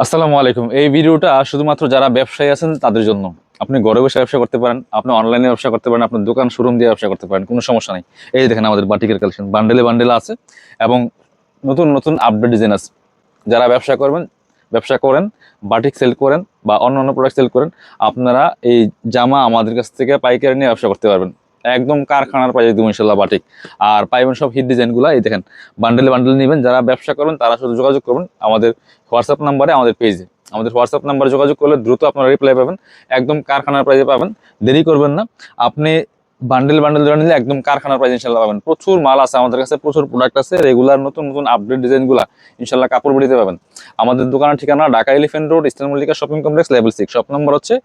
আসসালামু আলাইকুম। এই ভিডিওটা শুধুমাত্র যারা ব্যবসায়ী আছেন তাদের জন্য। আপনি ঘরে বসে ব্যবসা করতে পারেন, আপনি অনলাইনে ব্যবসা করতে পারেন, আপনার দোকান শোরুম দিয়ে ব্যবসা করতে পারেন, কোনো সমস্যা নেই। এই যে দেখেন আমাদের বাটিকের কালেকশন বান্ডেলে বান্ডেলে আছে এবং নতুন নতুন আপডেট ডিজাইন আছে। যারা ব্যবসা করবেন, ব্যবসা করেন, বাটিক সেল করেন বা অন্যান্য প্রোডাক্ট সেল করেন, আপনারা এই জামা আমাদের কাছ থেকে পাইকারি নিয়ে ব্যবসা করতে পারবেন। একদম কারখানার প্রাইসে দেবো ইনশাল্লাহ বাটিক। আর পাইবেন সব হিট ডিজাইনগুলো। এই দেখেন বান্ডেলে বান্ডেল নেবেন, যারা ব্যবসা করবেন তারা শুধু যোগাযোগ করবেন আমাদের হোয়াটসঅ্যাপ নাম্বারে, আমাদের পেজে। আমাদের হোয়াটসঅ্যাপ নাম্বারে যোগাযোগ করলে দ্রুত আপনারা রিপ্লাই পাবেন, একদম কারখানার প্রাইসে পাবেন। দেরি করবেন না। আপনি বান্ডেল বান্ডেল ধরে নিলে একদম কারখানার প্রাইস ইনশাল্লাহ পাবেন। প্রচুর মাল আছে আমাদের কাছে, প্রচুর প্রোডাক্ট আছে, রেগুলার নতুন নতুন আপডেট ডিজাইনগুলো ইনশাল্লাহ কাপড় বিড়িতে পাবেন। আমাদের দোকানের ঠিকানা Dhaka elephant road, eastern Mallika shopping complex, level 6, shop number হচ্ছে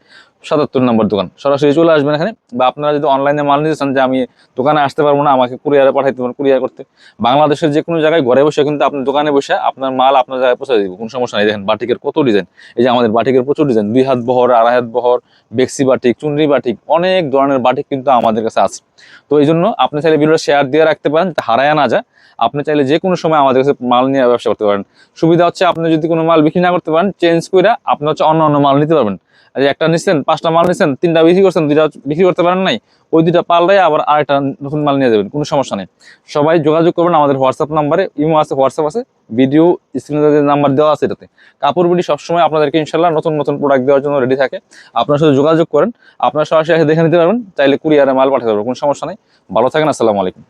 77 নম্বর দোকান। সরাসরি চলে আসবেন এখানে। বা আপনারা যদি অনলাইনে মাল নিতে চান যে আমি দোকানে আসতে পারবো না, আমাকে কুরিয়ারে পাঠাইতে পারেন, কুরিয়ার করতে বাংলাদেশের যে কোনো জায়গায় ঘরে বসে কিন্তু আপনার দোকানে বসে আপনার মাল আপনার জায়গায় পৌঁছে দিব, কোনো সমস্যা নেই। দেখেন বাটিকের কত ডিজাইন। এই যে আমাদের বাটিকের প্রচুর ডিজাইন, 2 হাত বহর, 2.5 হাত বহর, বেক্সি বাটিক, চুনরি বাটিক, অনেক ধরনের বাটিক কিন্তু আমাদের কাছে আছে। তো এই জন্য আপনি চাইলে ভিডিওটা শেয়ার দিয়ে রাখতে পারেন, হারায় না যায়। আপনি চাইলে যে কোনো সময় আমাদের কাছে মাল নিয়ে ব্যবসা করতে পারেন। সুবিধা হচ্ছে আপনি যদি কোনো মাল বিক্রি না করতে পারেন, চেঞ্জ করে আপনি হচ্ছে অন্য অন্য মাল নিতে পারবেন। আর একটা নিচ্ছেন, 5টা মাল নিচ্ছেন, 3টা বিক্রি করছেন, 2টা বিক্রি করতে পারেন নাই, ওই 2টা পাল্টাই আবার আরেকটা নতুন মাল নিয়ে যাবেন, কোনো সমস্যা নেই। সবাই যোগাযোগ করবেন আমাদের হোয়াটসঅ্যাপ নাম্বারে। ইমো আছে, হোয়াটসঅ্যাপ আছে, ভিডিও স্ক্রিনে যে নাম্বার দেওয়া আছে এটাতে। কাপড় বিডি সবসময় আপনাদেরকে ইনশাল্লাহ নতুন নতুন প্রোডাক্ট দেওয়ার জন্য রেডি থাকে। আপনার সাথে যোগাযোগ করেন, আপনার সরাসরি এসে দেখে নিতে পারবেন, চাইলে কুরিয়ারে মাল পাঠাতে পারবেন, কোনো সমস্যা নেই। ভালো থাকেন, আসসালামু আলাইকুম।